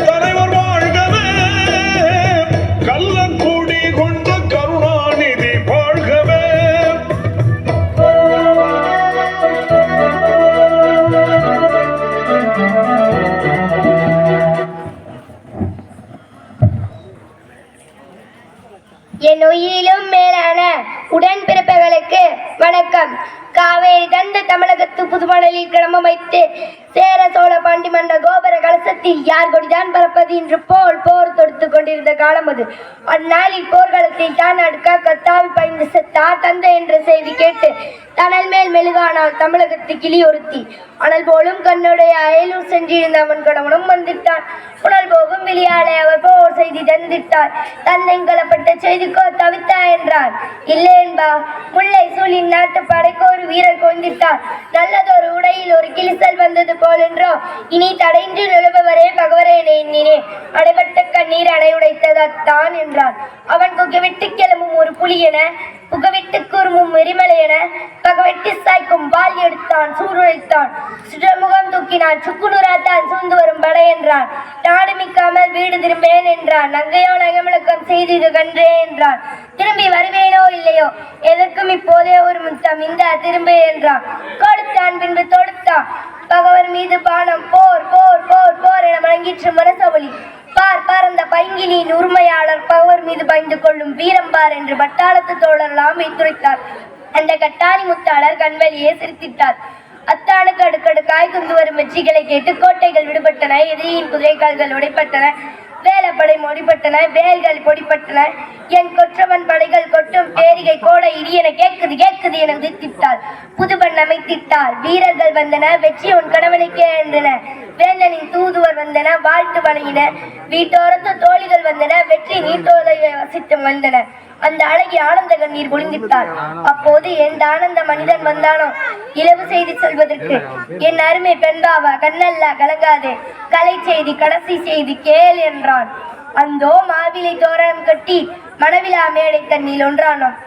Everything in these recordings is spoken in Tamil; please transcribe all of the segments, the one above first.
தலைவர் வாழ்கவே, கள்ளக்குடி கொண்ட கருணாநிதி வாழ்கவே. என் உயிரிலும் மேலான உடன்பிறப்புகளுக்கு வணக்கம். காவேரி தந்த தமிழகத்து புதுமணலில் கிளம்ப வைத்து சேர சோழ பாண்டி மன்ற கோபுர கலசத்தில் யார் கொடிதான் பறப்பது என்று போர் தொடுத்து கொண்டிருந்த காலம் அது. அந்நாளில் போர்க்களத்தில் தான் அடுக்கா கத்தாவி பயந்து செத்தார் தந்தை என்ற செய்தி கேட்டு தனல் மேல் மெழுகானால் தமிழகத்து கிளி ஒருத்தி. அனல் போலும் கண்ணுடைய அயலூர் சென்றிருந்த அவன் கணவனும் வந்துட்டான். புனல் போகும் விளையாடை அவர் போர் செய்தி தந்திட்டார். தந்தைங்களப்பட்ட செய்திக்கோ தவித்தா என்றார். இல்லை என்பா, முல்லை சூழின் நாட்டு படைக்கு ஒரு வீரர் கொந்திட்டார். நல்லதொரு உடையில் ஒரு கிளிசல் வந்தது போல் என்றோ இனி தடைந்து நிலவுவரே பகவரே எண்ணினே அடைபட்ட கண்ணீர் அணை உடைத்ததான் என்றார். அவன் புகவிட்டு கிளம்பும் ஒரு புலி என புகவிட்டு கூறுமும் எரிமலை என பகவெட்டி சாய்க்கும் வால் எடுத்தான் சூடுழைத்தான். சுடமுகம் தூக்கினான் சுக்குநூறாத்தான் சூழ்ந்து வரும் படை என்றான். நாடு மிக்காமல் வீடு திரும்பேன் என்றான். நங்கையோ நகமிழக்கம் செய்து கன்றே என்றான். திரும்பி வருவேனோ இல்லையோ எதற்கும் இப்போதே ஒரு முத்தம் இந்த திரும்ப என்றான். கொடுத்தான் பின்பு தொடுத்தான். பகவர் மீது பானம் போர் போர் போர் போர் என முழங்கிற்று முரசொலி. பார் அந்த பைங்கிலியின் உரிமையாளர் பகவர் மீது பயந்து கொள்ளும் வீரம்பார் என்று பட்டாளத்து தோழரெல்லாம் வைத்துரைத்தார். அந்த கட்டாணி முத்தாளர் கண்வெளியே சிரித்திட்டார். அத்தானுக்கு அடுக்கடுக்காய் குந்து வரும் வெற்றிகளை கேட்டு கோட்டைகள் விடுபட்டன. எதிரியின் குதிரைக்கால்கள் உடைப்பட்டன. வேலப்படை மொழிப்பட்டன. வேல்கள் பொடிப்பட்டன. என் கொற்றவன் படைகள் கொட்டும் பேரிகை கோடை இடியென கேட்குது என உதித்திட்டாள். புதுபண் அமைத்திட்டாள். வீரர்கள் வந்தன. வெற்றி உன் கணவனுக்கே என்றன. வேந்தனின் தூதுவர் வந்தன. வாழ்த்து வழங்கின. வீட்டோரத்து தோழிகள் வந்தன. வெற்றி நீர்த்தோலை வசித்து வந்தன. அந்த அழகி ஆனந்த கண்ணீர் பொழிந்திட்டாள். அப்போது எந்த ஆனந்த மனிதன் வந்தானோ இலவு செய்தி சொல்வதற்கு, என் அருமை பெண்பாவா கண்ணல்லா கலங்காதே, கலை செய்தி கடைசி செய்தி கேள் என்றான். அந்தோ மாவிலை தோரணம் கட்டி மணவிழா மேடை தண்ணில் ஒன்றானோம்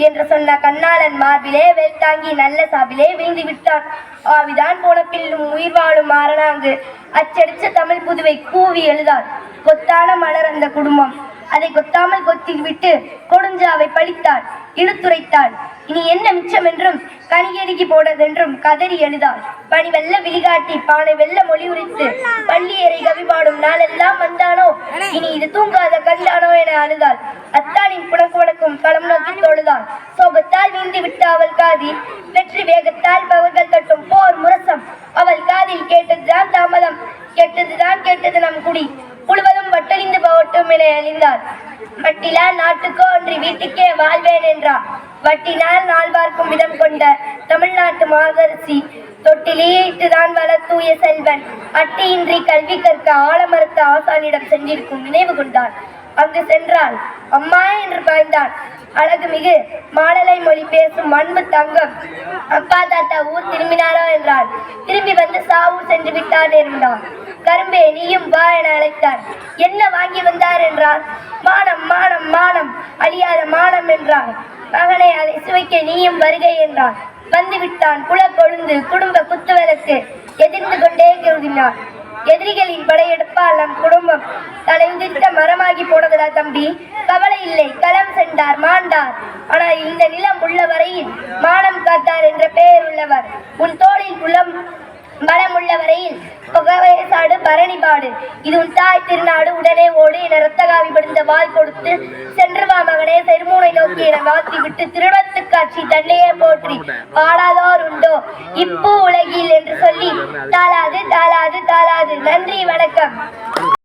என்று சொன்ன கண்ணாளன் மார்பிலே வெல் தாங்கி நல்ல சாபிலே வீழ்ந்து விட்டான். ஆவிதான் போன பின்னும் உயிர் வாழும் மாறனாங்கு அச்சடிச்ச தமிழ் புதுவை கூவி எழுதார். கொத்தான மலர் அந்த குடும்பம் அதை கொத்தாமல் கொத்தி விட்டு கொடுஞ்சாவை பழித்தாள், இழுத்துரைத்தாள். இனி என்ன மிச்சம் என்றும் கனியெடுக்கி போனதென்றும் கதறி எழுதாள். பனி வெல்ல விழிகாட்டி பானை வெல்ல மொழி உரைத்து பள்ளியறை கவிபாடும் நாளெல்லாம் வந்தானோ இனி இது தூங்காத கண்டானோ என அழுதாள். அத்தானின் புணக்குவணக்கும் களம் நோக்கி தொழுதாள். சோகத்தால் வீழ்ந்து விட்ட அவள் காதில் வெற்றி வேகத்தால் பவர்கள் கட்டும் போர் முரசம் அவள் காதில் கேட்டதுதான் தாமதம். கேட்டது நம் குடி முழுவதும் வட்டழிந்து போகட்டும் என அழிந்தார். மட்டிலா நாட்டுக்கோ அன்றி வீட்டுக்கே வாழ்வேன் என்றார். வட்டினால் நாள் பார்க்கும் விதம் கொண்ட தமிழ்நாட்டு மாதரசி தொட்டிலேட்டுதான் வள தூய செல்வன் அட்டியின்றி கல்வி கற்க ஆலமரத்த ஆசானிடம் சென்றிருக்கும் நினைவு கொண்டான். அங்கு சென்றால் அம்மா என்று பாய்ந்தான். அழகு மிகு மாடலை மொழி பேசும் அன்பு தங்கம் அப்பா தாத்தா ஊர் திரும்பினாரோ என்றான். திரும்பி வந்து சாவூர் சென்று விட்டார் என்றான். கரும்பே நீயும் வா என அழைத்தார். என்ன வாங்கி வந்தார் என்றார். மானம் மானம் மானம் அழியாத மானம் என்றார். மகனை அதை சுவைக்க நீயும் வருகை என்றார். வந்து விட்டான். குல கொழுந்து குடும்ப குத்துவிளக்கு எதிர்ந்து கொண்டே கருதினார். எதிரிகளின் படையெடுப்பால் நம் குடும்பம் தலைந்திட்ட மரமாகி போனதுடா தம்பி, கவலை இல்லை, களம் சென்றார் மாண்டார். ஆனால் இந்த நிலம் உள்ள வரையில் மானம் காத்தார் என்ற பெயர் உள்ளவர். உன் தோளில் குலம் பலம் உள்ள வரையில் புகவேசாடு பரணிபாடு. இது உன் தாய் திருநாடு, உடனே ஓடு என ரத்தகாவி படிந்த வாள் கொடுத்து சென்று வா மகனே செருமூனை நோக்கி என வாழ்த்தி விட்டு திருவத்து காட்சி தன்னையே போற்றி பாடாதோர் உண்டோ இப்போ உலகில் என்று சொல்லி தாளாது தாளாது தாளாது. நன்றி, வணக்கம்.